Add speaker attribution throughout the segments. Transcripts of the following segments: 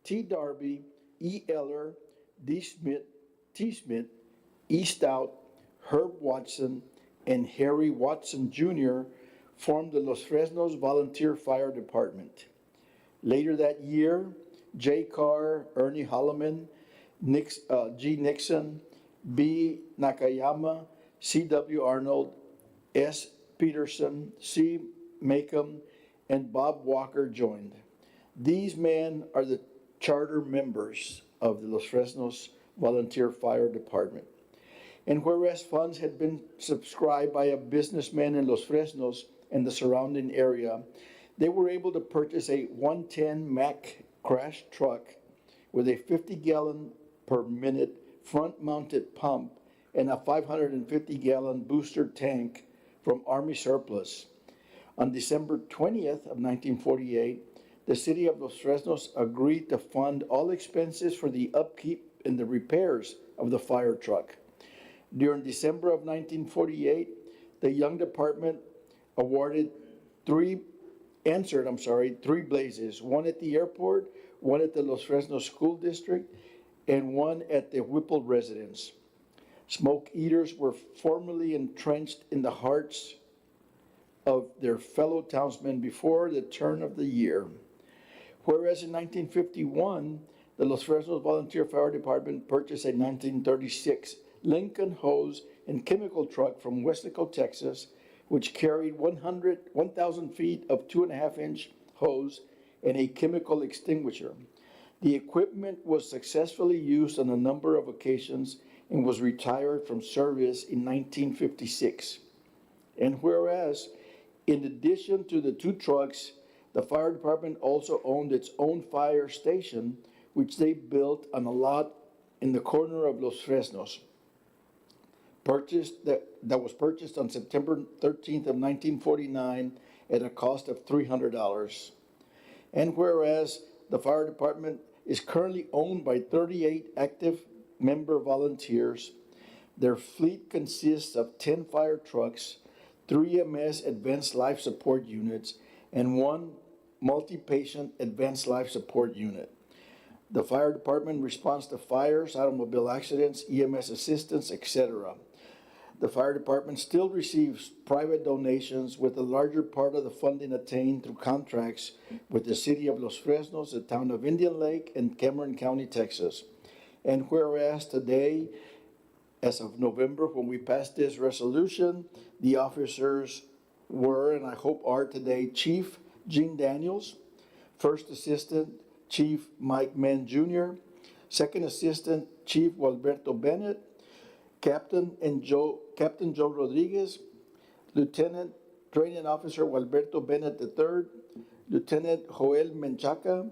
Speaker 1: T. Darby, E. Eller, D. Smith, T. Smith, E. Stout, Herb Watson, and Harry Watson Jr. formed the Los Fresnos Volunteer Fire Department. Later that year, J. Carr, Ernie Holloman, G. Nixon, B. Nakayama, C. W. Arnold, S. Peterson, C. Macomb, and Bob Walker joined. These men are the charter members of the Los Fresnos Volunteer Fire Department. And whereas funds had been subscribed by a businessman in Los Fresnos and the surrounding area, they were able to purchase a 110 Mack crash truck with a 50-gallon per minute front-mounted pump and a 550-gallon booster tank from Army surplus. On December 20th of 1948, the city of Los Fresnos agreed to fund all expenses for the upkeep and the repairs of the fire truck. During December of 1948, the Young Department answered three blazes, one at the airport, one at the Los Fresnos School District, and one at the Whipple residence. Smoke eaters were formally entrenched in the hearts of their fellow townsmen before the turn of the year. Whereas in 1951, the Los Fresnos Volunteer Fire Department purchased a 1936 Lincoln hose and chemical truck from Weslaco, Texas, which carried 1,000 feet of 2.5-inch hose and a chemical extinguisher. The equipment was successfully used on a number of occasions and was retired from service in 1956. And whereas, in addition to the two trucks, the fire department also owned its own fire station, which they built on a lot in the corner of Los Fresnos. That was purchased on September 13th of 1949 at a cost of $300. And whereas the fire department is currently owned by 38 active member volunteers, their fleet consists of 10 fire trucks, 3 EMS advanced life support units, and 1 multi-patient advanced life support unit. The fire department responds to fires, automobile accidents, EMS assistance, etc. The fire department still receives private donations, with a larger part of the funding attained through contracts with the city of Los Fresnos, the town of Indian Lake, and Cameron County, Texas. And whereas today, as of November, when we passed this resolution, the officers were, and I hope are today, Chief Gene Daniels, First Assistant Chief Mike Mann Jr., Second Assistant Chief Walberto Bennett, Captain Joe Rodriguez, Lieutenant Training Officer Walberto Bennett III, Lieutenant Joel Menchaca,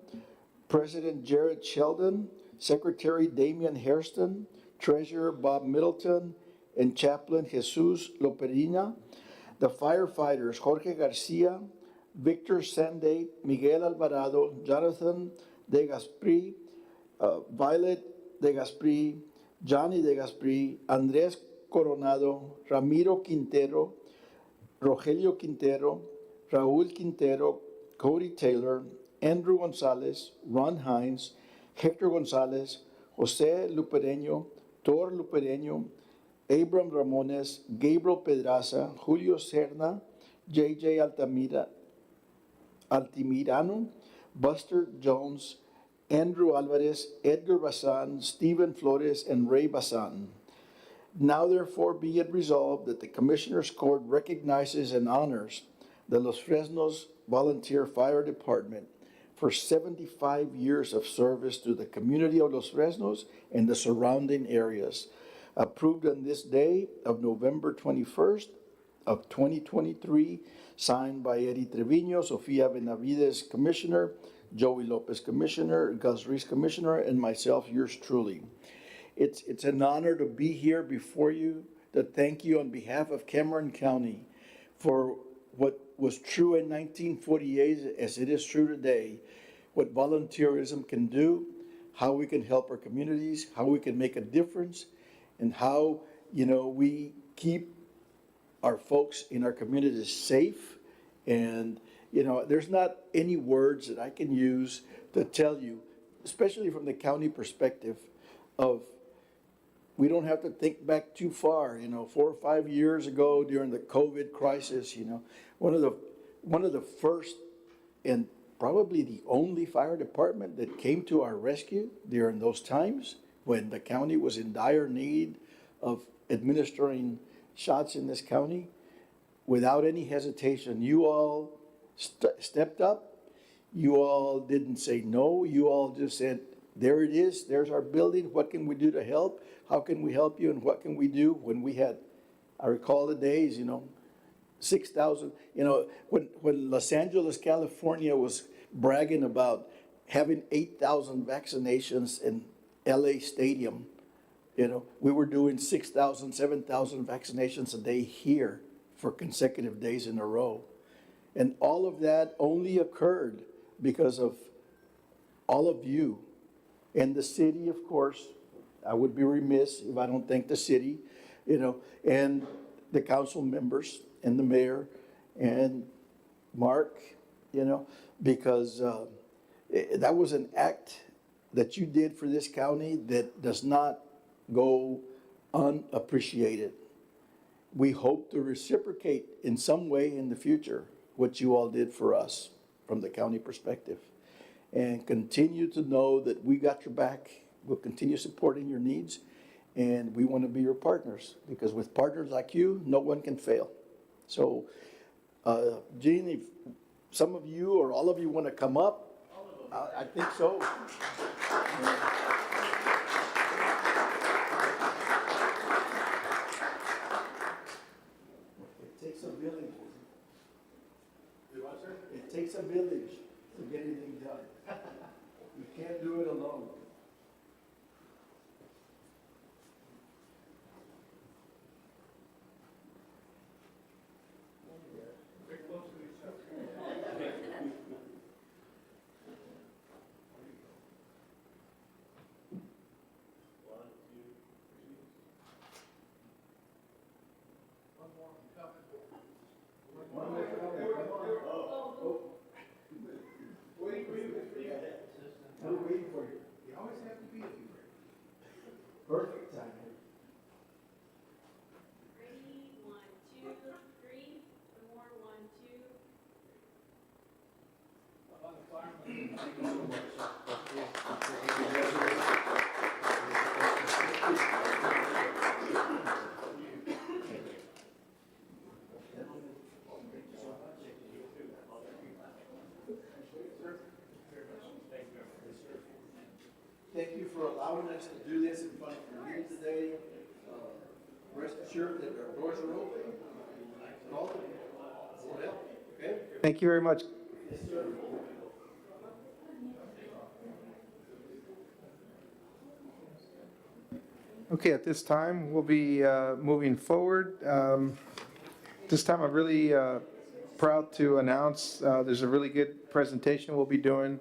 Speaker 1: President Jared Sheldon, Secretary Damian Hairston, Treasurer Bob Middleton, and Chaplain Jesus Loperina. The firefighters Jorge Garcia, Victor Sandate, Miguel Alvarado, Jonathan De Gaspri, Violet De Gaspri, Johnny De Gaspri, Andres Coronado, Ramiro Quintero, Rogelio Quintero, Raúl Quintero, Cody Taylor, Andrew Gonzalez, Ron Hines, Hector Gonzalez, Jose Lupereño, Tor Lupereño, Abram Ramones, Gabriel Pedraza, Julio Serna, J.J. Altimirano, Buster Jones, Andrew Alvarez, Edgar Bazan, Stephen Flores, and Ray Bazan. Now therefore be it resolved that the Commissioners Court recognizes and honors the Los Fresnos Volunteer Fire Department for 75 years of service to the community of Los Fresnos and the surrounding areas. Approved on this day of November 21st of 2023, signed by Eddie Trevino, Sofia Benavides, Commissioner, Joey Lopez, Commissioner, Gus Reese, Commissioner, and myself, yours truly. It's an honor to be here before you, to thank you on behalf of Cameron County for what was true in 1948 as it is true today, what volunteerism can do, how we can help our communities, how we can make a difference, and how, we keep our folks in our communities safe. And, there's not any words that I can use to tell you especially from the county perspective of, we don't have to think back too far, 4 or 5 years ago during the COVID crisis, one of the first and probably the only fire department that came to our rescue during those times when the county was in dire need of administering shots in this county, without any hesitation, you all stepped up. You all didn't say no. You all just said, there it is. There's our building. What can we do to help? How can we help you? And what can we do? When we had, I recall the days, 6,000, when Los Angeles, California was bragging about having 8,000 vaccinations in LA Stadium, we were doing 6,000, 7,000 vaccinations a day here for consecutive days in a row. And all of that only occurred because of all of you and the city, of course. I would be remiss if I don't thank the city, and the council members and the mayor and Mark, because that was an act that you did for this county that does not go unappreciated. We hope to reciprocate in some way in the future what you all did for us from the county perspective, and continue to know that we got your back. We'll continue supporting your needs, and we want to be your partners, because with partners like you, no one can fail. So, Gene, if some of you or all of you want to come up, I think so. It takes a village. It takes a village to get anything done. You can't do it alone. Perfect timing.
Speaker 2: Ready, 1, 2, 3. One more, 1, 2.
Speaker 1: Thank you for allowing us to do this in front of your meeting today. Rest assured that our doors are open. Call them. We'll help. Okay?
Speaker 3: Thank you very much.
Speaker 1: Yes, sir.
Speaker 3: Okay, at this time, we'll be moving forward. This time, I'm really proud to announce there's a really good presentation we'll be doing.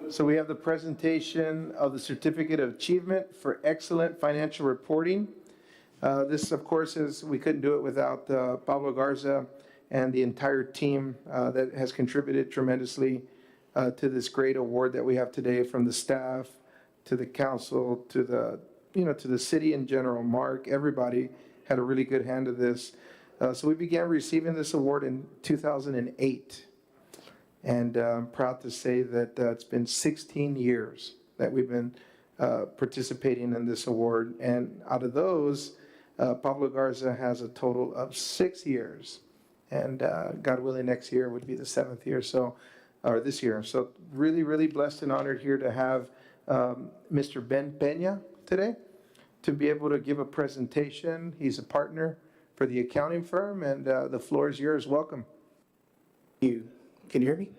Speaker 3: So we have the presentation of the Certificate of Achievement for Excellent Financial Reporting. This, of course, we couldn't do it without Pablo Garza and the entire team that has contributed tremendously to this great award that we have today, from the staff to the council to the city in general. Mark, everybody had a really good hand of this. So we began receiving this award in 2008. And I'm proud to say that it's been 16 years that we've been participating in this award. And out of those, Pablo Garza has a total of 6 years. And God willing, next year would be the 7th year, or this year. So really, really blessed and honored here to have Mr. Ben Peña today to be able to give a presentation. He's a partner for the accounting firm, and the floor is yours. Welcome.
Speaker 4: Can you hear me?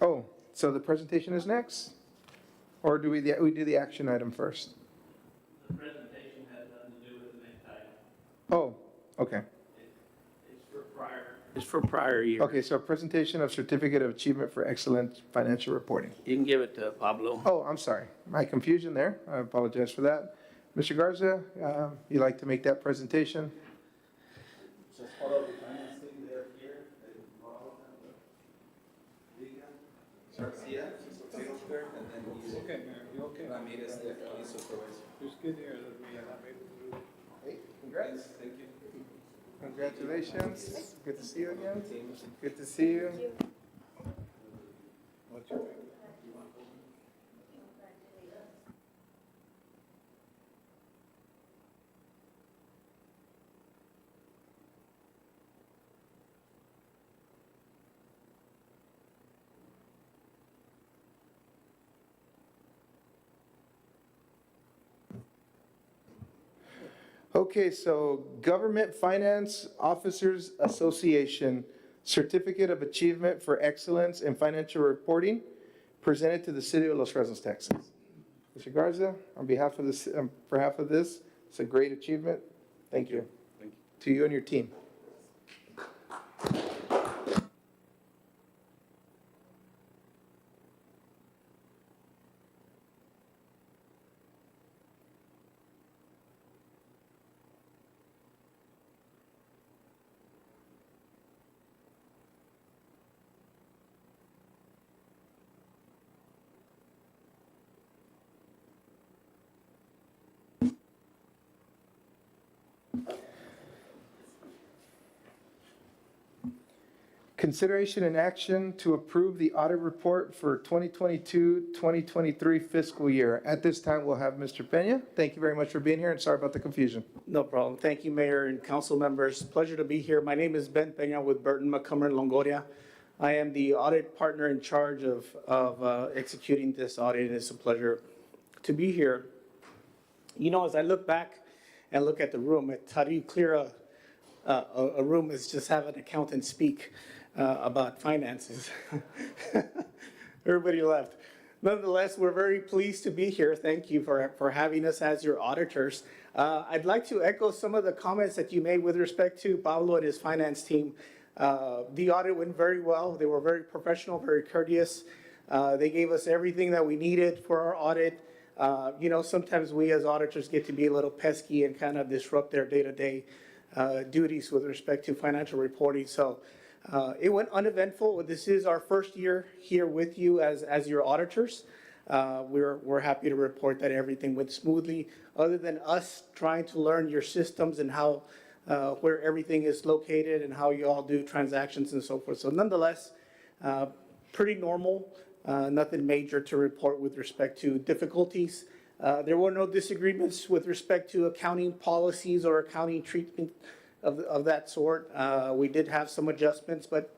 Speaker 3: Oh, so the presentation is next? Or do we do the action item first?
Speaker 5: The presentation has nothing to do with the next item.
Speaker 3: Oh, okay.
Speaker 5: It's for prior years.
Speaker 3: Okay, so presentation of Certificate of Achievement for Excellent Financial Reporting.
Speaker 5: You can give it to Pablo.
Speaker 3: Oh, I'm sorry. My confusion there. I apologize for that. Mr. Garza, you like to make that presentation?
Speaker 6: Garcia, okay over there, and then he's
Speaker 7: Okay, Mayor, you okay?
Speaker 6: Ramirez, the police supervisor.
Speaker 7: It's good to hear that we are not able to do.
Speaker 3: Hey, congrats.
Speaker 6: Thank you.
Speaker 3: Congratulations. Good to see you again. Good to see you.
Speaker 7: What's your favorite?
Speaker 3: Okay, so Government Finance Officers Association Certificate of Achievement for Excellence in Financial Reporting, presented to the City of Los Fresnos, Texas. Mr. Garza, on behalf of this, it's a great achievement. Thank you.
Speaker 7: Thank you.
Speaker 3: To you and your team. Consideration and action to approve the audit report for 2022-2023 fiscal year. At this time, we'll have Mr. Peña. Thank you very much for being here, and sorry about the confusion.
Speaker 8: No problem. Thank you, Mayor and council members. Pleasure to be here. My name is Ben Peña with Burton McCumber Longoria. I am the audit partner in charge of executing this audit, and it's a pleasure to be here. You know, as I look back and look at the room, how do you clear a room is just have an accountant speak about finances. Everybody left. Nonetheless, we're very pleased to be here. Thank you for having us as your auditors. I'd like to echo some of the comments that you made with respect to Pablo and his finance team. The audit went very well. They were very professional, very courteous. They gave us everything that we needed for our audit. You know, sometimes we as auditors get to be a little pesky and kind of disrupt their day-to-day duties with respect to financial reporting. So it went uneventful. This is our first year here with you as your auditors. We're happy to report that everything went smoothly, other than us trying to learn your systems and how where everything is located and how you all do transactions and so forth. So nonetheless, pretty normal, nothing major to report with respect to difficulties. There were no disagreements with respect to accounting policies or accounting treatment of that sort. We did have some adjustments, but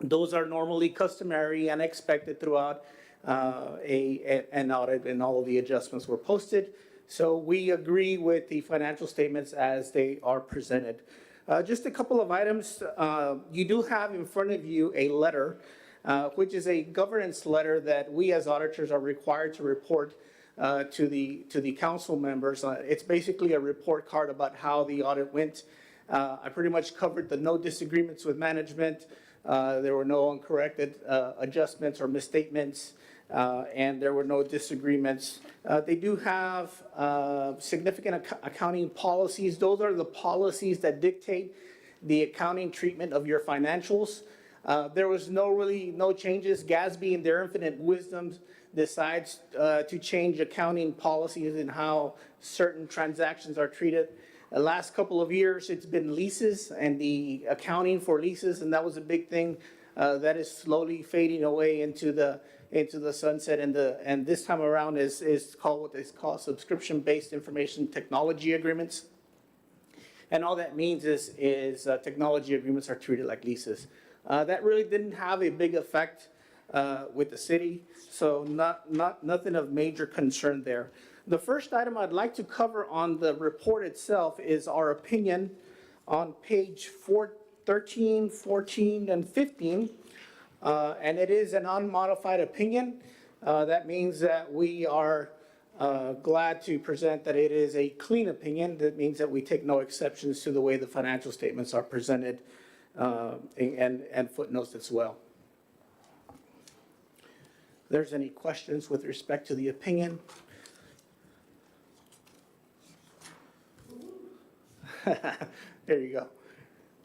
Speaker 8: those are normally customary and expected throughout an audit, and all of the adjustments were posted. So we agree with the financial statements as they are presented. Just a couple of items. You do have in front of you a letter, which is a governance letter that we as auditors are required to report to the council members. It's basically a report card about how the audit went. I pretty much covered the no disagreements with management. There were no uncorrected adjustments or misstatements, and there were no disagreements. They do have significant accounting policies. Those are the policies that dictate the accounting treatment of your financials. There was no changes. GASB, in their infinite wisdom, decides to change accounting policies and how certain transactions are treated. The last couple of years, it's been leases and the accounting for leases, and that was a big thing that is slowly fading away into the sunset. And this time around is called what is called subscription-based information technology agreements. And all that means is technology agreements are treated like leases. That really didn't have a big effect with the city, so nothing of major concern there. The first item I'd like to cover on the report itself is our opinion on page 13, 14, and 15. And it is an unmodified opinion. That means that we are glad to present that it is a clean opinion. That means that we take no exceptions to the way the financial statements are presented, and footnotes as well. If there's any questions with respect to the opinion? There you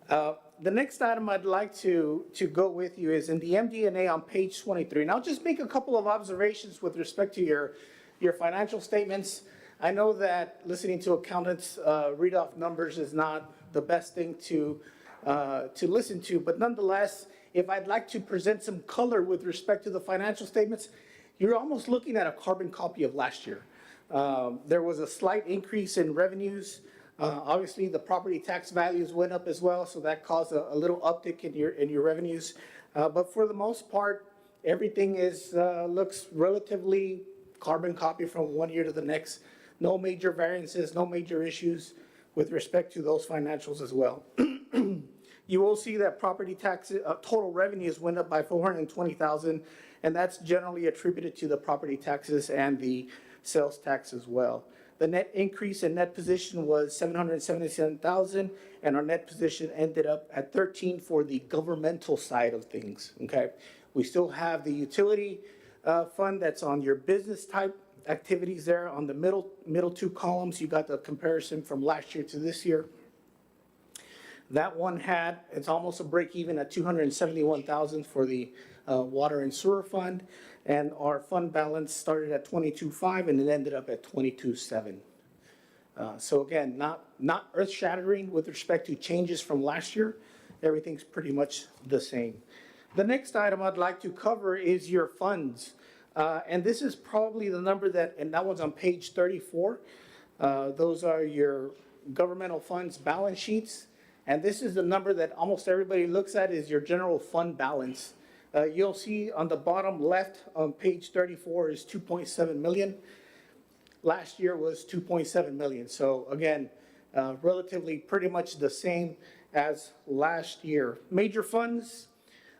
Speaker 8: go. The next item I'd like to go with you is in the MD&A on page 23. And I'll just make a couple of observations with respect to your financial statements. I know that listening to accountants read off numbers is not the best thing to listen to, but nonetheless, if I'd like to present some color with respect to the financial statements, you're almost looking at a carbon copy of last year. There was a slight increase in revenues. Obviously, the property tax values went up as well, so that caused a little uptick in your revenues. But for the most part, everything looks relatively carbon copy from one year to the next. No major variances, no major issues with respect to those financials as well. You will see that property tax total revenues went up by 420,000, and that's generally attributed to the property taxes and the sales tax as well. The net increase in net position was 777,000, and our net position ended up at 13 for the governmental side of things. Okay, we still have the utility fund that's on your business type activities there. On the middle two columns, you got the comparison from last year to this year. That one it's almost a break even at 271,000 for the water and sewer fund. And our fund balance started at 22.5 and it ended up at 22.7. So again, not earth shattering with respect to changes from last year. Everything's pretty much the same. The next item I'd like to cover is your funds. And this is probably the number and that one's on page 34. Those are your governmental funds balance sheets. And this is the number that almost everybody looks at is your general fund balance. You'll see on the bottom left on page 34 is 2.7 million. Last year was 2.7 million. So again, relatively pretty much the same as last year. Major funds,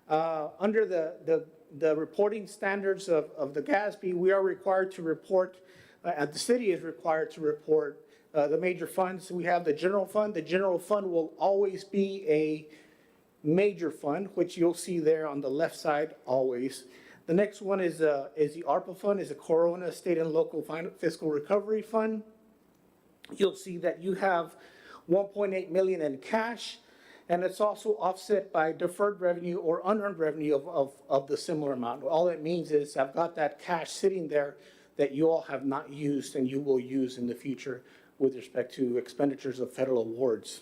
Speaker 8: under the reporting standards of the GASB, we are required to report, the city is required to report the major funds. We have the general fund. The general fund will always be a major fund, which you'll see there on the left side always. The next one is the ARPA fund, is a Corona State and Local Fiscal Recovery Fund. You'll see that you have 1.8 million in cash, and it's also offset by deferred revenue or unearned revenue of the similar amount. All it means is I've got that cash sitting there that you all have not used and you will use in the future with respect to expenditures of federal awards.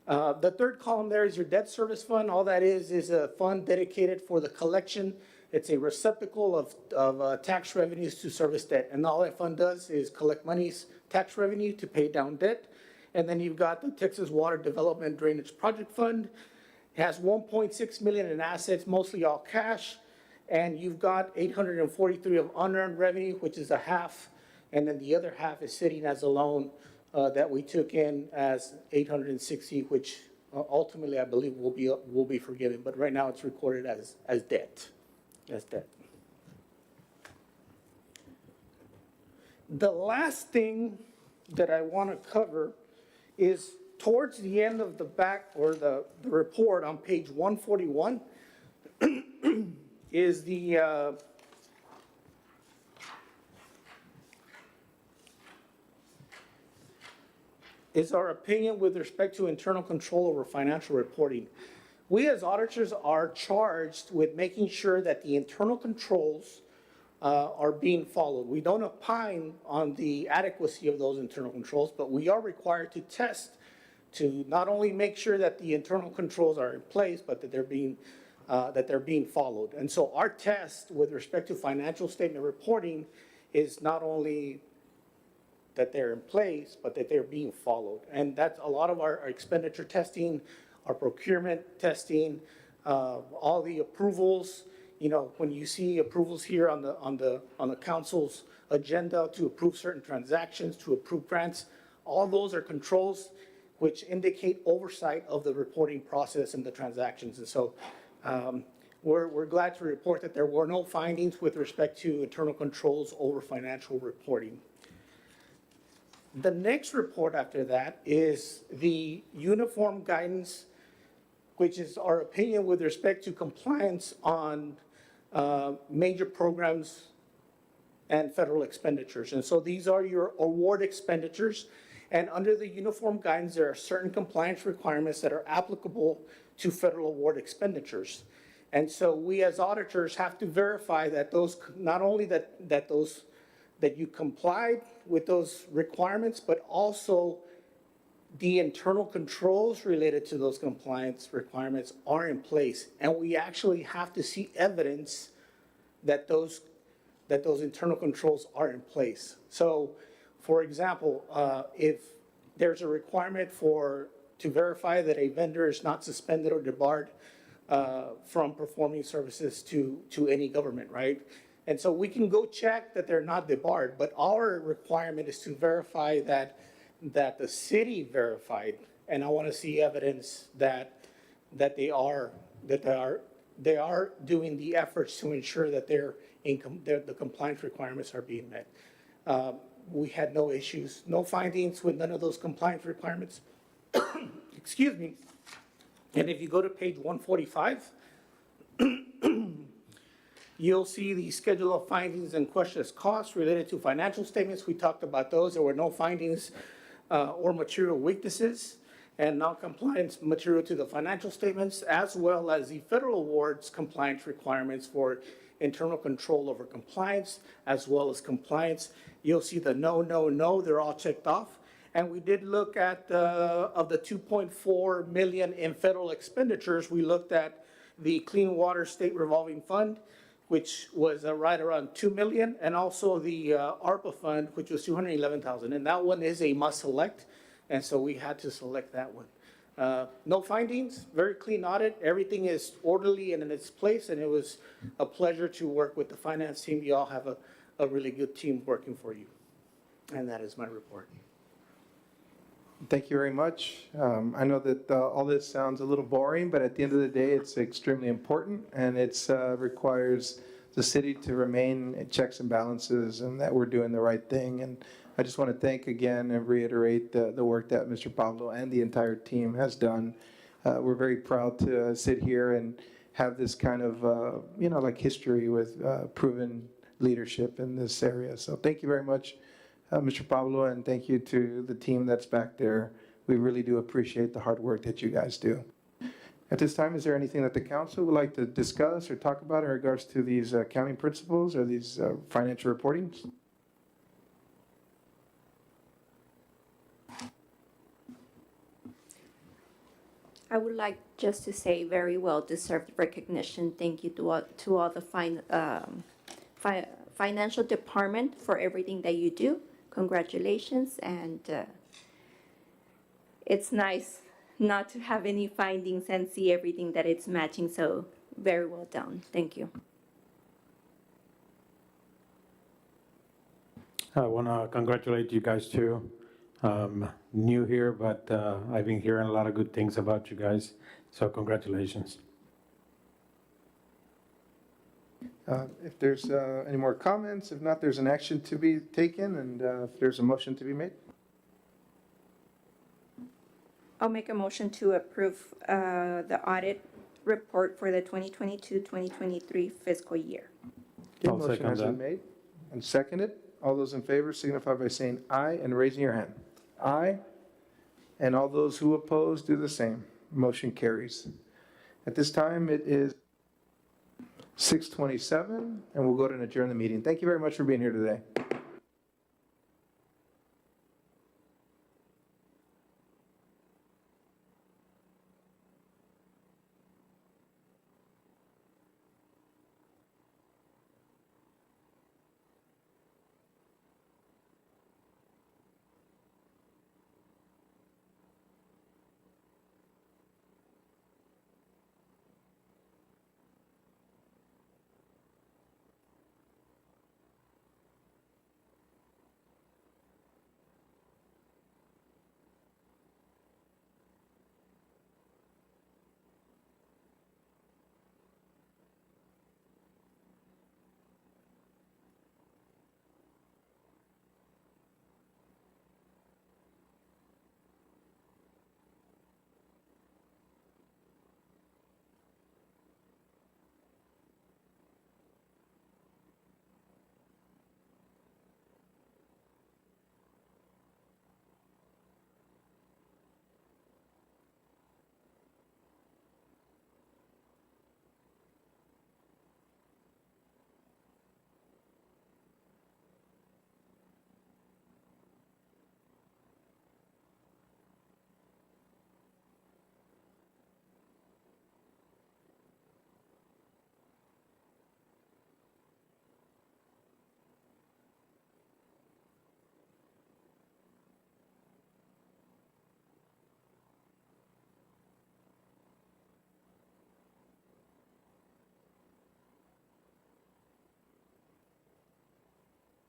Speaker 8: The third column there is your debt service fund. All that is a fund dedicated for the collection. It's a receptacle of tax revenues to service debt. And all that fund does is collect monies, tax revenue to pay down debt. And then you've got the Texas Water Development Drainage Project Fund. It has 1.6 million in assets, mostly all cash. And you've got 843 of unearned revenue, which is a half. And then the other half is sitting as a loan that we took in as 860, which ultimately I believe will be forgiven. But right now it's recorded as debt. The last thing that I want to cover is towards the end of the back or the report on page 141 is our opinion with respect to internal control over financial reporting. We as auditors are charged with making sure that the internal controls are being followed. We don't opine on the adequacy of those internal controls, but we are required to test to not only make sure that the internal controls are in place, but that they're being followed. And so our test with respect to financial statement reporting is not only that they're in place, but that they're being followed. And that's a lot of our expenditure testing, our procurement testing, all the approvals. You know, when you see approvals here on the council's agenda to approve certain transactions, to approve grants, all those are controls which indicate oversight of the reporting process and the transactions. And so we're glad to report that there were no findings with respect to internal controls over financial reporting. The next report after that is the uniform guidance, which is our opinion with respect to compliance on major programs and federal expenditures. And so these are your award expenditures. And under the uniform guidance, there are certain compliance requirements that are applicable to federal award expenditures. And so we as auditors have to verify that those, not only that you complied with those requirements, but also the internal controls related to those compliance requirements are in place. And we actually have to see evidence that those internal controls are in place. So, for example, if there's a requirement to verify that a vendor is not suspended or debarred from performing services to any government, right? And so we can go check that they're not debarred, but our requirement is to verify that the city verified, and I want to see evidence that they are doing the efforts to ensure that the compliance requirements are being met. We had no issues, no findings with none of those compliance requirements. Excuse me. And if you go to page 145, you'll see the schedule of findings and questions costs related to financial statements. We talked about those. There were no findings or material weaknesses and non-compliance material to the financial statements, as well as the federal awards compliance requirements for internal control over compliance, as well as compliance. You'll see the no, they're all checked off. And we did look at, of the 2.4 million in federal expenditures, we looked at the Clean Water State Revolving Fund, which was right around 2 million, and also the ARPA fund, which was 211,000. And that one is a must select, and so we had to select that one. No findings, very clean audit. Everything is orderly and in its place, and it was a pleasure to work with the finance team. You all have a really good team working for you. And that is my report.
Speaker 3: Thank you very much. I know that all this sounds a little boring, but at the end of the day, it's extremely important, and it requires the city to remain in checks and balances, and that we're doing the right thing. And I just want to thank again and reiterate the work that Mr. Pablo and the entire team has done. We're very proud to sit here and have this kind of, like history with proven leadership in this area. So thank you very much, Mr. Pablo, and thank you to the team that's back there. We really do appreciate the hard work that you guys do. At this time, is there anything that the council would like to discuss or talk about in regards to these accounting principles or these financial reportings?
Speaker 9: I would like just to say very well deserved recognition. Thank you to all the financial department for everything that you do. Congratulations, and it's nice not to have any findings and see everything that it's matching, so very well done. Thank you.
Speaker 10: I want to congratulate you guys too. New here, but I've been hearing a lot of good things about you guys, so congratulations.
Speaker 3: If there's any more comments, if not, there's an action to be taken, and if there's a motion to be made.
Speaker 9: I'll make a motion to approve the audit report for the 2022-2023 fiscal year.
Speaker 3: Okay,
Speaker 10: I'll
Speaker 3: motion
Speaker 10: second
Speaker 3: has been
Speaker 10: that.
Speaker 3: made and seconded. All those in favor signify by saying aye and raising your hand. Aye. And all those who oppose do the same. Motion carries. At this time, it is 6:27, and we'll go ahead and adjourn the meeting. Thank you very much for being here today.